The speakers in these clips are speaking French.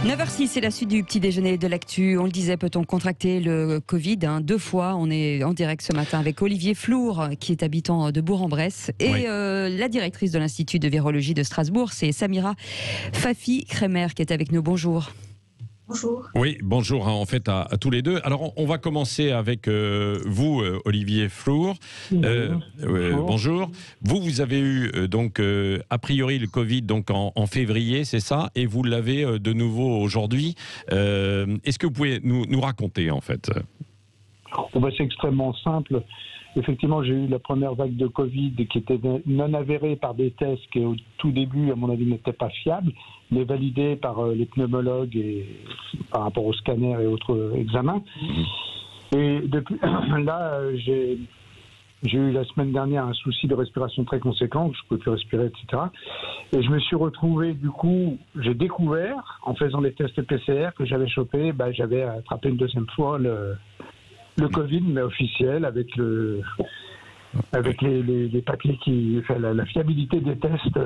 9h06, c'est la suite du petit déjeuner de l'actu. On le disait, peut-on contracter le Covid 2 fois? On est en direct ce matin avec Olivier Flour, qui est habitant de Bourg-en-Bresse, et la directrice de l'Institut de virologie de Strasbourg, c'est Samira Fafi-Kremer qui est avec nous. Bonjour. Bonjour. Oui, bonjour en fait à tous les deux. Alors on va commencer avec vous, Olivier Flour. Bonjour. Vous avez eu donc a priori le Covid donc en février, c'est ça, et vous l'avez de nouveau aujourd'hui. Est-ce que vous pouvez nous raconter en fait? C'est extrêmement simple. Effectivement, j'ai eu la première vague de Covid qui était non avérée par des tests qui, au tout début, à mon avis, n'étaient pas fiables, mais validés par les pneumologues et par rapport aux scanners et autres examens. Et depuis là, j'ai eu la semaine dernière un souci de respiration très conséquent, je ne pouvais plus respirer, etc. Et je me suis retrouvé, du coup, j'ai découvert, en faisant les tests PCR, que j'avais chopé, j'avais attrapé une deuxième fois le Covid, mais officiel, avec les papiers la fiabilité des tests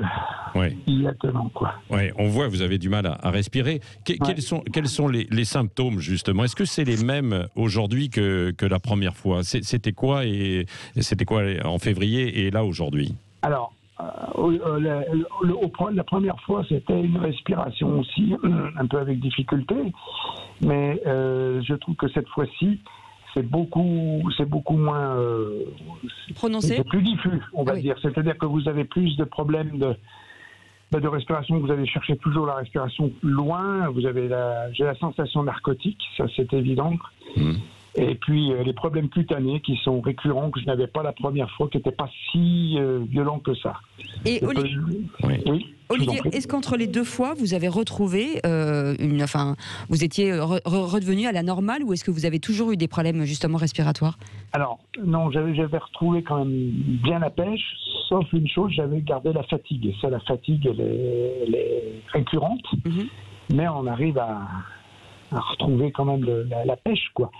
immédiatement, quoi. Ouais, on voit, vous avez du mal à respirer. Quels sont les symptômes, justement? Est-ce que c'est les mêmes aujourd'hui que la première fois? C'était quoi en février et là aujourd'hui? Alors, la première fois, c'était une respiration aussi, un peu avec difficulté, mais je trouve que cette fois-ci, c'est beaucoup moins prononcé, c'est plus diffus, on va dire. C'est-à-dire que vous avez plus de problèmes de respiration, vous allez chercher toujours la respiration loin, j'ai la sensation narcotique, ça c'est évident. Et puis les problèmes cutanés qui sont récurrents, que je n'avais pas la première fois, qui n'étaient pas si violents que ça. Et Olivier, est-ce qu'entre les deux fois, vous avez retrouvé, vous étiez redevenu à la normale, ou est-ce que vous avez toujours eu des problèmes justement respiratoires? Alors, non, j'avais retrouvé quand même bien la pêche, sauf une chose, j'avais gardé la fatigue. Et ça, la fatigue, elle est récurrente, mais on arrive à retrouver quand même la pêche, quoi.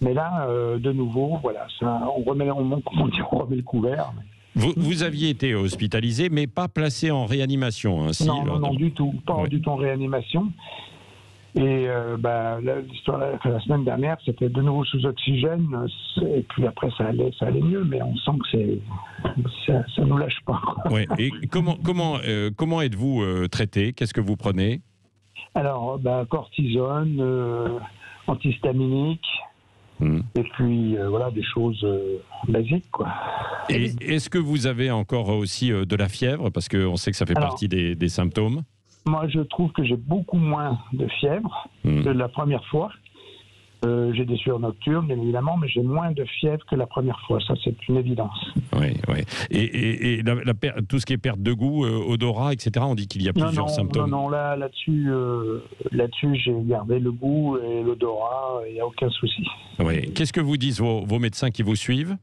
Mais là, de nouveau, voilà, on remet le couvert. Vous aviez été hospitalisé, mais pas placé en réanimation, hein, si, non, du tout, pas du tout en réanimation. Et l'histoire la semaine dernière, c'était de nouveau sous oxygène, et puis après ça allait mieux, mais on sent que ça nous lâche pas. Ouais. Et comment êtes-vous traité? Qu'est-ce que vous prenez? Alors, cortisone, antihistaminique. Et puis des choses basiques, quoi. Et est-ce que vous avez encore aussi de la fièvre, parce qu'on sait que ça fait partie des symptômes? Moi, je trouve que j'ai beaucoup moins de fièvre que la première fois. J'ai des sueurs nocturnes, bien évidemment, mais j'ai moins de fièvre que la première fois. Ça, c'est une évidence. Oui. Et tout ce qui est perte de goût, odorat, etc., on dit qu'il y a plusieurs symptômes. Non, là-dessus, j'ai gardé le goût et l'odorat, il n'y a aucun souci. Oui. Qu'est-ce que vous disent vos médecins qui vous suivent?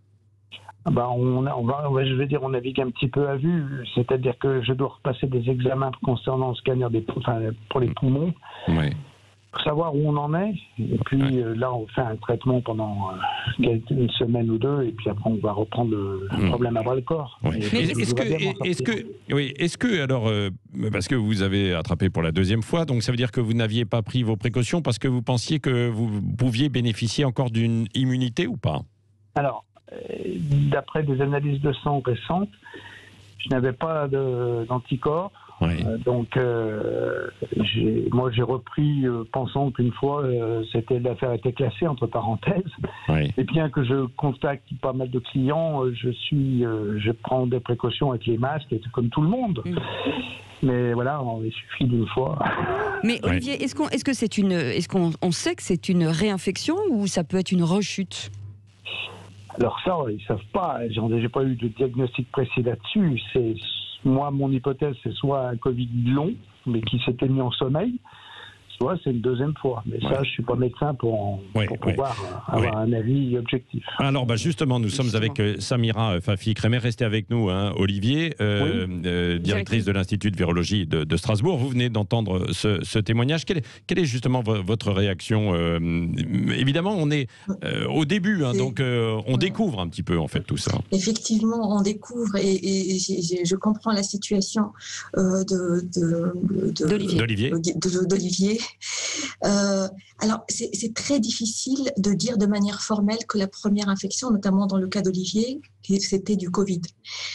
Je vais dire, on navigue un petit peu à vue, c'est-à-dire que je dois repasser des examens concernant le scanner pour les poumons. Oui. Pour savoir où on en est, et puis là on fait un traitement pendant une semaine ou deux, et puis après on va reprendre le problème à bras le corps. Oui. Est-ce que alors, parce que vous avez attrapé pour la deuxième fois, donc ça veut dire que vous n'aviez pas pris vos précautions parce que vous pensiez que vous pouviez bénéficier encore d'une immunité ou pas? Alors, d'après des analyses de sang récentes, je n'avais pas d'anticorps. Donc, j'ai repris pensant qu'une fois, l'affaire était classée entre parenthèses. Et bien que je contacte pas mal de clients, je prends des précautions avec les masques, comme tout le monde. Mais voilà, il suffit d'une fois. Mais Olivier, est-ce qu'on sait que c'est une réinfection ou ça peut être une rechute? Alors ça, ils savent pas. J'ai pas eu de diagnostic précis là-dessus. Moi, mon hypothèse, c'est soit un Covid long, mais qui s'était mis en sommeil, soit c'est une deuxième fois. Mais ça, je ne suis pas médecin pour pouvoir avoir un avis objectif. Alors, justement, nous sommes avec Samira Fafi-Kremer. Restez avec nous, hein, Olivier, directrice de l'Institut de virologie de Strasbourg. Vous venez d'entendre ce témoignage. Quelle est justement votre réaction? Évidemment, on est au début, hein, donc on découvre un petit peu, en fait, tout ça. Effectivement, on découvre et je comprends la situation d'Olivier. Alors, c'est très difficile de dire de manière formelle que la première infection, notamment dans le cas d'Olivier, c'était du Covid.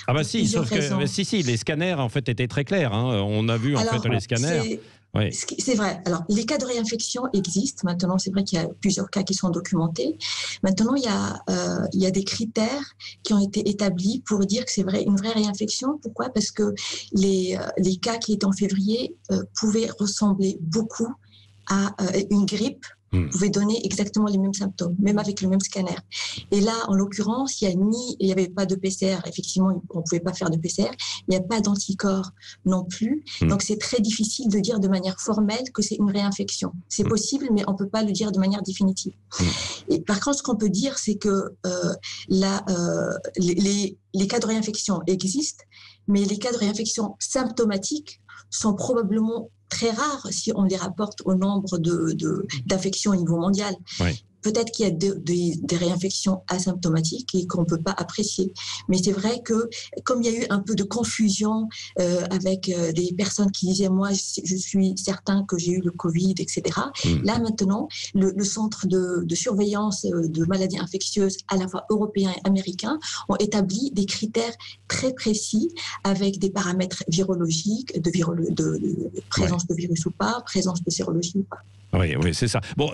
Ah bah si, sauf que si, les scanners en fait étaient très clairs. Hein. On a vu en fait les scanners. Oui. C'est vrai. Alors, les cas de réinfection existent. Maintenant, c'est vrai qu'il y a plusieurs cas qui sont documentés. Maintenant, il y a des critères qui ont été établis pour dire que c'est vrai, une vraie réinfection. Pourquoi ? Parce que les cas qui étaient en février pouvaient ressembler beaucoup à une grippe, pouvaient donner exactement les mêmes symptômes, même avec le même scanner. Et là, en l'occurrence, il n'y avait pas de PCR. Effectivement, on ne pouvait pas faire de PCR. Il n'y a pas d'anticorps non plus. Donc, c'est très difficile de dire de manière formelle que c'est une réinfection. C'est possible, mais on ne peut pas le dire de manière définitive. Et par contre, ce qu'on peut dire, c'est que les cas de réinfection existent, mais les cas de réinfection symptomatiques sont probablement très rares si on les rapporte au nombre d'infections au niveau mondial. Oui. Peut-être qu'il y a des réinfections asymptomatiques et qu'on ne peut pas apprécier. Mais c'est vrai que, comme il y a eu un peu de confusion avec des personnes qui disaient « moi, je suis certain que j'ai eu le Covid, etc. » Là, maintenant, le centre de surveillance de maladies infectieuses, à la fois européen et américain, ont établi des critères très précis avec des paramètres virologiques, de présence de virus ou pas, présence de sérologie ou pas. Oui, c'est ça. Bon,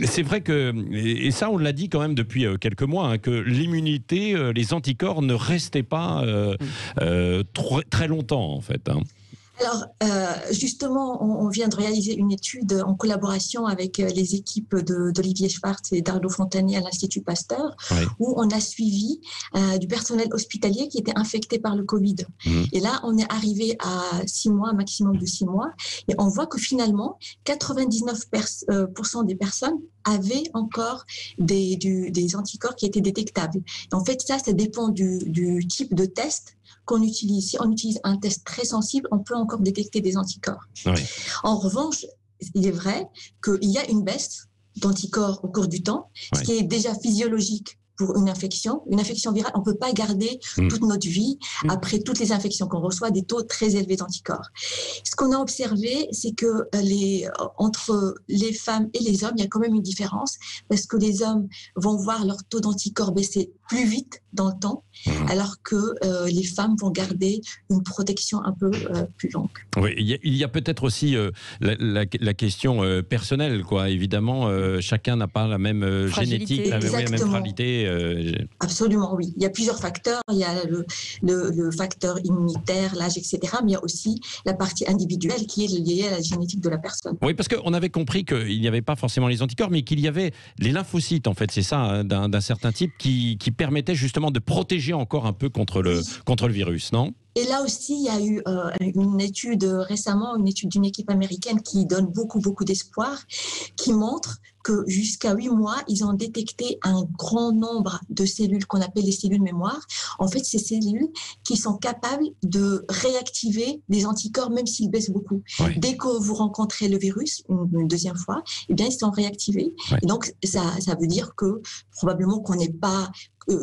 c'est vrai que, et ça on l'a dit quand même depuis quelques mois, hein, que l'immunité, les anticorps ne restaient pas très longtemps en fait. Hein. Alors, justement, on vient de réaliser une étude en collaboration avec les équipes d'Olivier Schwartz et d'Arnaud Fontanier à l'Institut Pasteur, où on a suivi du personnel hospitalier qui était infecté par le Covid. Et là, on est arrivé à 6 mois, un maximum de 6 mois, et on voit que finalement, 99% des personnes avaient encore des anticorps qui étaient détectables. Et en fait, ça dépend du type de test qu'on utilise. Si on utilise un test très sensible, on peut encore détecter des anticorps. Oui. En revanche, il est vrai qu'il y a une baisse d'anticorps au cours du temps, ce qui est déjà physiologique pour une infection virale. On ne peut pas garder toute notre vie, après toutes les infections qu'on reçoit, des taux très élevés d'anticorps. Ce qu'on a observé, c'est que entre les femmes et les hommes, il y a quand même une différence, parce que les hommes vont voir leur taux d'anticorps baisser plus vite dans le temps, alors que les femmes vont garder une protection un peu plus longue. Oui, il y a peut-être aussi la question personnelle, quoi. Évidemment, chacun n'a pas la même génétique, la même fragilité. Absolument, oui. Il y a plusieurs facteurs. Il y a le facteur immunitaire, l'âge, etc. Mais il y a aussi la partie individuelle qui est liée à la génétique de la personne. Oui, parce qu'on avait compris qu'il n'y avait pas forcément les anticorps, mais qu'il y avait les lymphocytes, en fait, c'est ça, hein, d'un certain type, qui permettaient justement de protéger encore un peu contre le virus, non ? Et là aussi, il y a eu une étude récemment, une étude d'une équipe américaine qui donne beaucoup d'espoir, qui montre que jusqu'à 8 mois, ils ont détecté un grand nombre de cellules qu'on appelle les cellules mémoire. En fait, ces cellules qui sont capables de réactiver des anticorps, même s'ils baissent beaucoup. Oui. Dès que vous rencontrez le virus, une deuxième fois, eh bien, ils sont réactivés. Oui. Et donc, ça veut dire que probablement qu'on n'est pas...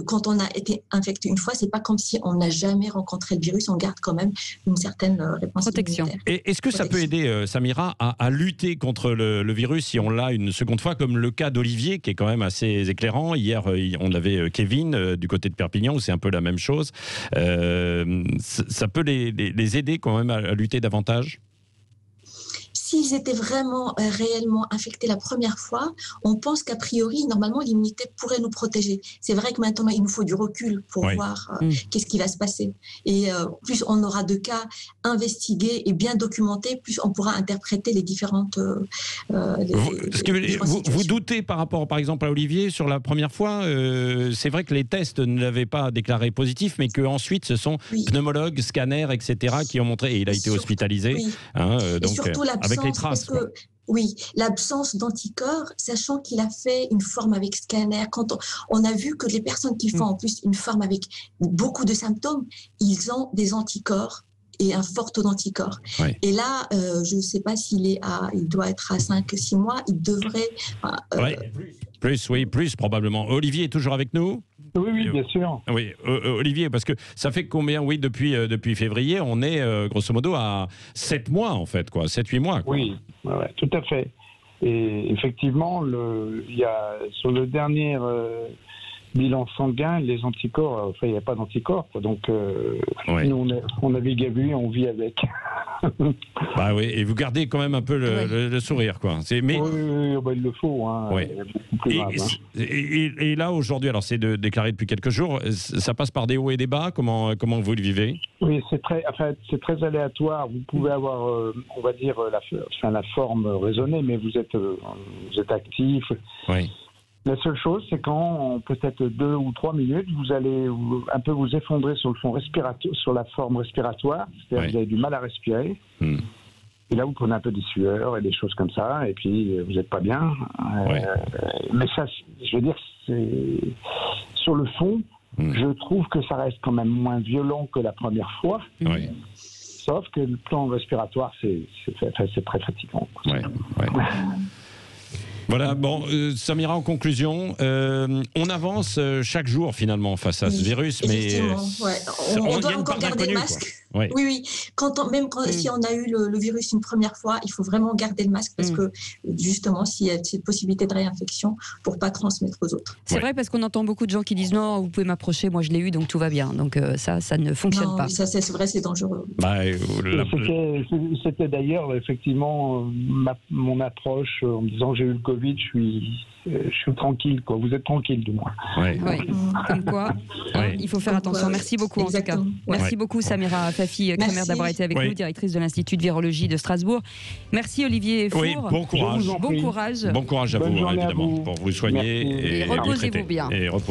Quand on a été infecté une fois, c'est pas comme si on n'a jamais rencontré le virus, on garde quand même une certaine réponse protection. immunitaire. Et est-ce que ça peut aider, Samira, à lutter contre le virus si on l'a une seconde fois, comme le cas d'Olivier, qui est quand même assez éclairant. Hier, on avait Kevin du côté de Perpignan, où c'est un peu la même chose. Ça peut les aider quand même à lutter davantage ? S'ils étaient vraiment, réellement infectés la première fois, on pense qu'a priori, normalement, l'immunité pourrait nous protéger. C'est vrai que maintenant, il nous faut du recul pour voir qu'est-ce qui va se passer. Et plus on aura de cas investigués et bien documentés, plus on pourra interpréter les différentes vous doutez par rapport, par exemple, à Olivier, sur la première fois, c'est vrai que les tests ne l'avaient pas déclaré positif, mais qu'ensuite, ce sont pneumologues, scanners, etc., qui ont montré, et il a été hospitalisé. Oui. Hein, donc, et surtout l'absence, les traces, parce que, oui, l'absence d'anticorps, sachant qu'il a fait une forme avec scanner. Quand on a vu que les personnes qui font en plus une forme avec beaucoup de symptômes, ils ont des anticorps et un fort taux d'anticorps. Oui. Et là, je ne sais pas il doit être à 5-6 mois, il devrait... plus probablement. Olivier est toujours avec nous ? Oui, bien sûr. Oui, Olivier, parce que ça fait combien, oui, depuis février, on est grosso modo à 7 mois, en fait, quoi, 7-8 mois. Quoi. Oui, ouais, tout à fait. Et effectivement, il y a, sur le dernier bilan sanguin, les anticorps, enfin, il n'y a pas d'anticorps, quoi. Donc, nous, on navigue à vue, on vit avec. Bah oui, et vous gardez quand même un peu le sourire, quoi. Mais... Oui, bah, il le faut. Hein. Oui. Et là, aujourd'hui, alors c'est déclaré depuis quelques jours, ça passe par des hauts et des bas. Comment vous le vivez? Oui, c'est très aléatoire. Vous pouvez avoir, on va dire, la forme raisonnée, mais vous êtes actif. Oui. La seule chose, c'est quand, peut-être 2 ou 3 minutes, vous allez un peu vous effondrer sur le fond respiratoire, sur la forme respiratoire, c'est-à-dire que vous avez du mal à respirer. Et là, vous prenez un peu des sueurs et des choses comme ça, et puis vous n'êtes pas bien. Mais ça, je veux dire, sur le fond, je trouve que ça reste quand même moins violent que la première fois. Sauf que le plan respiratoire, c'est très fatigant. Voilà, bon, Samira, en conclusion, on avance chaque jour finalement face à ce virus, mais on doit encore garder le masque. Oui. Si on a eu le virus une première fois, il faut vraiment garder le masque parce que justement, s'il y a cette possibilité de réinfection, pour pas transmettre aux autres. C'est vrai, parce qu'on entend beaucoup de gens qui disent non, vous pouvez m'approcher, moi je l'ai eu, donc tout va bien. Donc ça ne fonctionne pas. Ça, c'est vrai, c'est dangereux. C'était d'ailleurs effectivement mon approche en me disant j'ai eu le Covid, je suis tranquille, quoi. Vous êtes tranquille, du moins. Comme quoi, il faut faire attention. Merci beaucoup, en tout cas. Merci beaucoup, Samira Fafi-Kremer, d'avoir été avec nous, directrice de l'Institut de virologie de Strasbourg. Merci, Olivier Four. Bon courage. Bon courage. Bon courage à vous, évidemment, pour vous soigner. Et reposez-vous bien.